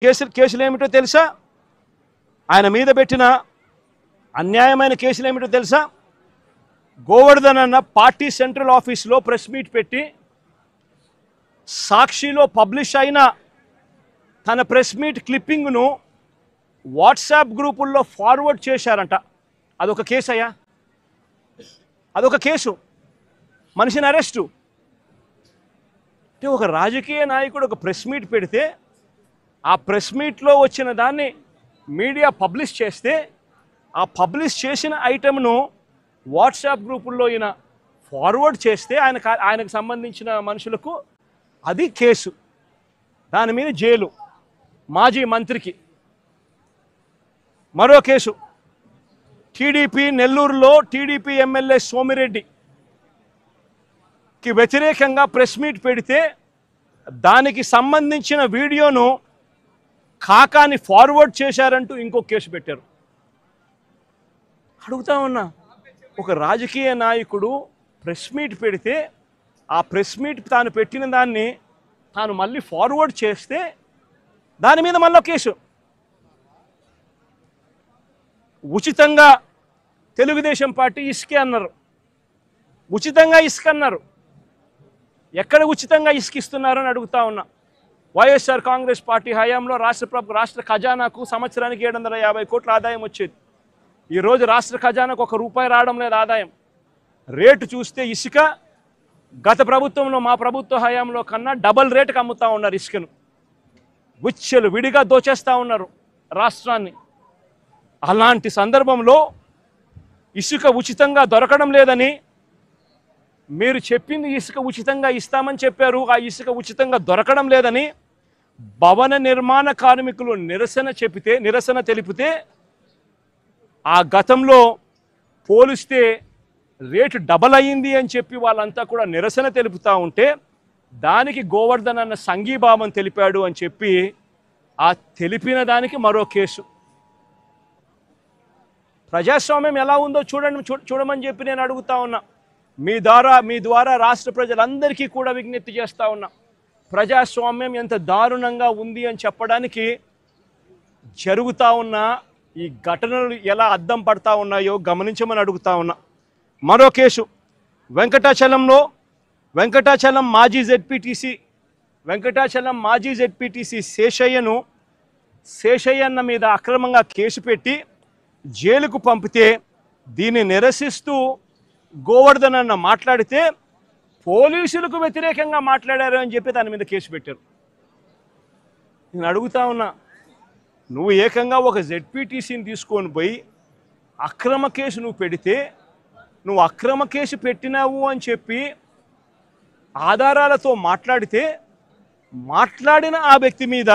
కేసులు ఏమిటో తెలుసా? ఆయన మీద పెట్టిన అన్యాయమైన కేసులు ఏమిటో తెలుసా? గోవర్ధన్ అన్న పార్టీ సెంట్రల్ ఆఫీస్లో ప్రెస్ మీట్ పెట్టి సాక్షిలో పబ్లిష్ అయిన తన ప్రెస్ మీట్ క్లిప్పింగ్ను వాట్సాప్ గ్రూపుల్లో ఫార్వర్డ్ చేశారంట. అదొక కేసు అయ్యా, అదొక కేసు. మనిషిని అరెస్టు. అంటే ఒక రాజకీయ నాయకుడు ఒక ప్రెస్ మీట్ పెడితే ఆ ప్రెస్ మీట్లో వచ్చిన దాన్ని మీడియా పబ్లిష్ చేస్తే ఆ పబ్లిష్ చేసిన ఐటెంను వాట్సాప్ గ్రూపుల్లో ఈయన ఫార్వర్డ్ చేస్తే ఆయనకు సంబంధించిన మనుషులకు అది కేసు. దాని మీద జైలు. మాజీ మంత్రికి మరో కేసు. టీడీపీ నెల్లూరులో టీడీపీ ఎమ్మెల్యే సోమిరెడ్డికి వ్యతిరేకంగా ప్రెస్ మీట్ పెడితే దానికి సంబంధించిన వీడియోను కాకాని ఫార్వర్డ్ చేశారంటూ ఇంకో కేసు పెట్టారు. అడుగుతా ఉన్నా, ఒక రాజకీయ నాయకుడు ప్రెస్ మీట్ పెడితే ఆ ప్రెస్ మీట్ తాను పెట్టిన దాన్ని తాను మళ్ళీ ఫార్వర్డ్ చేస్తే దాని మీద మళ్ళీ కేసు. ఉచితంగా తెలుగుదేశం పార్టీ ఇసుకే అన్నారు. ఉచితంగా ఇసుక అన్నారు. ఎక్కడ ఉచితంగా ఇసుక ఇస్తున్నారని అడుగుతా ఉన్నా. వైఎస్ఆర్ కాంగ్రెస్ పార్టీ హయాంలో రాష్ట్ర ఖజానాకు సంవత్సరానికి 750 కోట్ల ఆదాయం వచ్చేది. ఈరోజు రాష్ట్ర ఖజానాకు ₹1 రావడం లేదు ఆదాయం. రేటు చూస్తే ఇసుక గత ప్రభుత్వంలో మా ప్రభుత్వ హయాంలో కన్నా డబల్ రేటుకి అమ్ముతూ ఉన్నారు ఇసుకను. గుచ్చెలు విడిగా దోచేస్తూ ఉన్నారు రాష్ట్రాన్ని. అలాంటి సందర్భంలో ఇసుక ఉచితంగా దొరకడం లేదని, మీరు చెప్పింది ఇసుక ఉచితంగా ఇస్తామని చెప్పారు, ఆ ఇసుక ఉచితంగా దొరకడం లేదని భవన నిర్మాణ కార్మికులు నిరసన తెలిపితే ఆ గతంలో పోలిస్తే రేటు డబల్ అయ్యింది అని చెప్పి వాళ్ళంతా కూడా నిరసన తెలుపుతూ ఉంటే దానికి గోవర్ధన్ అన్న సంఘీభావం తెలిపాడు అని చెప్పి ఆ తెలిపిన దానికి మరో కేసు. ప్రజాస్వామ్యం ఎలా ఉందో చూడమని చెప్పి నేను అడుగుతా ఉన్నా. మీ ద్వారా రాష్ట్ర ప్రజలందరికీ కూడా విజ్ఞప్తి చేస్తూ ఉన్నా. ప్రజాస్వామ్యం ఎంత దారుణంగా ఉంది అని చెప్పడానికి జరుగుతూ ఉన్న ఈ ఘటనలు ఎలా అద్దం పడతా ఉన్నాయో గమనించమని అడుగుతా ఉన్నా. మరో కేసు వెంకటాచలం మాజీ జెడ్పీటీసీ శేషయ్యన్న మీద అక్రమంగా కేసు పెట్టి జైలుకు పంపితే దీన్ని నిరసిస్తూ గోవర్ధన్ అన్న మాట్లాడితే పోలీసులకు వ్యతిరేకంగా మాట్లాడారు అని చెప్పి దాని మీద కేసు పెట్టారు. నేను అడుగుతా ఉన్నా, నువ్వు ఏకంగా ఒక జెడ్పీటీసీని తీసుకొని పోయి అక్రమ కేసు నువ్వు పెడితే, నువ్వు అక్రమ కేసు పెట్టినావు అని చెప్పి ఆధారాలతో మాట్లాడిన ఆ వ్యక్తి మీద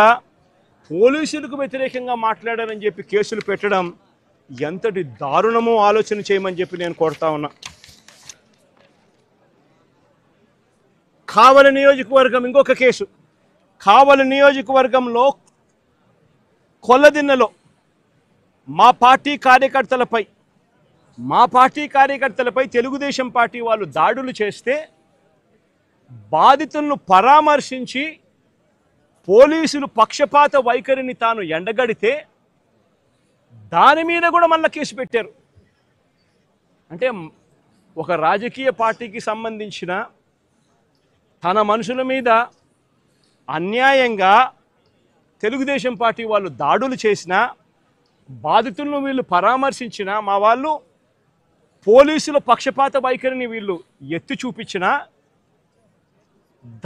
పోలీసులకు వ్యతిరేకంగా మాట్లాడారని చెప్పి కేసులు పెట్టడం ఎంతటి దారుణమో ఆలోచన చేయమని చెప్పి నేను కోరుతా ఉన్నా. కావలి నియోజకవర్గం ఇంకొక కేసు. కావలి నియోజకవర్గంలో కొల్లదిన్నెలో మా పార్టీ కార్యకర్తలపై తెలుగుదేశం పార్టీ వాళ్ళు దాడులు చేస్తే బాధితులను పరామర్శించి పోలీసులు పక్షపాత వైఖరిని తాను ఎండగడితే దాని మీద కూడా మళ్ళీ కేసు పెట్టారు. అంటే ఒక రాజకీయ పార్టీకి సంబంధించిన తన మనుషుల మీద అన్యాయంగా తెలుగుదేశం పార్టీ వాళ్ళు దాడులు చేసినా, బాధితులను వీళ్ళు పరామర్శించినా, మా వాళ్ళు పోలీసుల పక్షపాత వైఖరిని వీళ్ళు ఎత్తి చూపించినా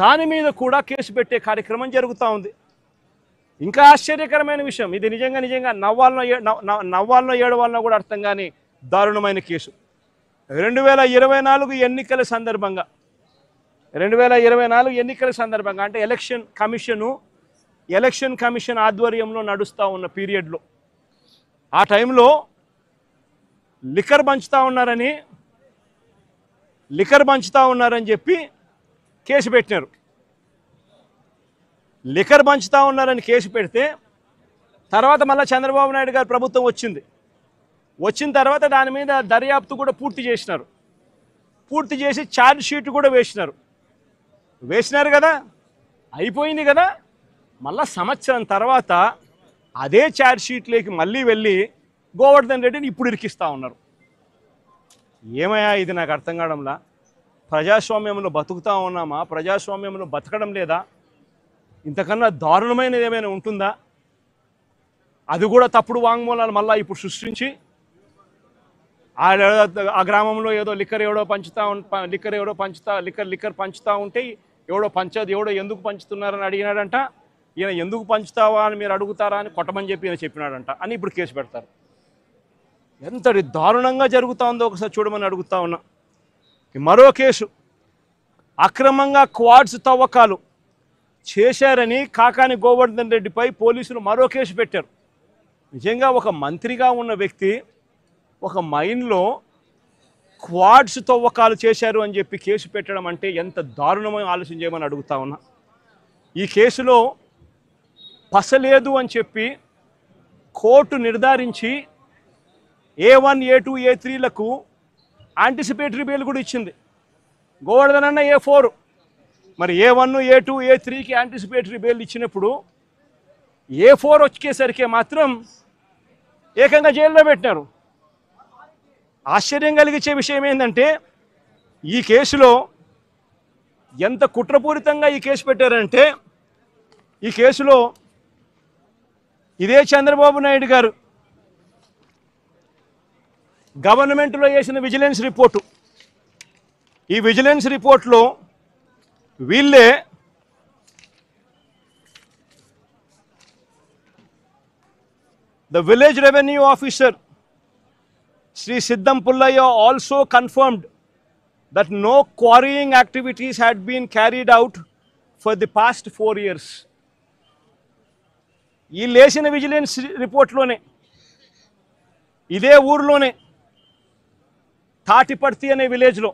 దాని మీద కూడా కేసు పెట్టే కార్యక్రమం జరుగుతూ ఉంది. ఇంకా ఆశ్చర్యకరమైన విషయం, ఇది నిజంగా నవ్వాలనో ఏడవాలనో కూడా అర్థం కాని దారుణమైన కేసు. 2024 ఎన్నికల సందర్భంగా అంటే ఎలక్షన్ కమిషన్ ఆధ్వర్యంలో నడుస్తూ ఉన్న పీరియడ్లో ఆ టైంలో లిక్కర్ పంచుతా ఉన్నారని చెప్పి కేసు పెట్టినారు. లిక్కర్ పంచుతా ఉన్నారని కేసు పెడితే తర్వాత మళ్ళీ చంద్రబాబు నాయుడు గారి ప్రభుత్వం వచ్చిన తర్వాత దాని మీద దర్యాప్తు కూడా పూర్తి చేసి ఛార్జ్ షీట్ కూడా వేసినారు కదా, అయిపోయింది కదా. మళ్ళా సంవత్సరం తర్వాత అదే ఛార్జ్ షీట్లోకి మళ్ళీ వెళ్ళి గోవర్ధన్ రెడ్డిని ఇప్పుడు ఇరికిస్తూ ఉన్నారు. ఏమయ్యా ఇది నాకు అర్థం కావడంలా. ప్రజాస్వామ్యంలో బతుకుతూ ఉన్నామా, ప్రజాస్వామ్యంలో బతకడం లేదా? ఇంతకన్నా దారుణమైనది ఏమైనా ఉంటుందా? అది కూడా తప్పుడు వాంగ్మూలాలు మళ్ళీ ఇప్పుడు సృష్టించి ఆ గ్రామంలో ఏదో లిక్కర్ పంచుతా ఉంటే ఎవడో ఎందుకు పంచుతున్నారని అడిగినాడంట. ఈయన ఎందుకు పంచుతావా అని మీరు అడుగుతారా అని కొట్టమని చెప్పి ఈయన చెప్పినాడంట అని ఇప్పుడు కేసు పెడతారు. ఎంతటి దారుణంగా జరుగుతూ ఉందో ఒకసారి చూడమని అడుగుతా ఉన్నా. మరో కేసు, అక్రమంగా క్వాడ్స్ తవ్వకాలు చేశారని కాకాని గోవర్ధన్ రెడ్డిపై పోలీసులు మరో కేసు పెట్టారు. నిజంగా ఒక మంత్రిగా ఉన్న వ్యక్తి ఒక మైన్లో క్వాడ్స్ తవ్వకాలు చేశారు అని చెప్పి కేసు పెట్టడం అంటే ఎంత దారుణమో ఆలోచన చేయమని అడుగుతా ఉన్నా. ఈ కేసులో పసలేదు అని చెప్పి కోర్టు నిర్ధారించి A1, A2, A3లకు యాంటిసిపేటరీ బెయిల్ కూడా ఇచ్చింది. గోవర్ధన్ అన్న A4, మరి A1, A2, A3కి యాంటిసిపేటరీ బెయిల్ ఇచ్చినప్పుడు A4 వచ్చేసరికి మాత్రం ఏకంగా జైల్లో పెట్టినారు. ఆశ్చర్యం కలిగించే విషయం ఏంటంటే ఈ కేసులో ఎంత కుట్రపూరితంగా ఈ కేసు పెట్టారంటే, ఈ కేసులో ఇదే చంద్రబాబు నాయుడు గారు గవర్నమెంట్లో చేసిన విజిలెన్స్ రిపోర్టు, ఈ విజిలెన్స్ రిపోర్ట్లో వీళ్ళే the village revenue officer Sri Siddam Pullaya also confirmed that no quarrying activities had been carried out for the past 4 years. ఈ లేసిన విజిలెన్స్ రిపోర్ట్లోనే ఇదే ఊర్లోనే తాటిపర్తి అనే విలేజ్లో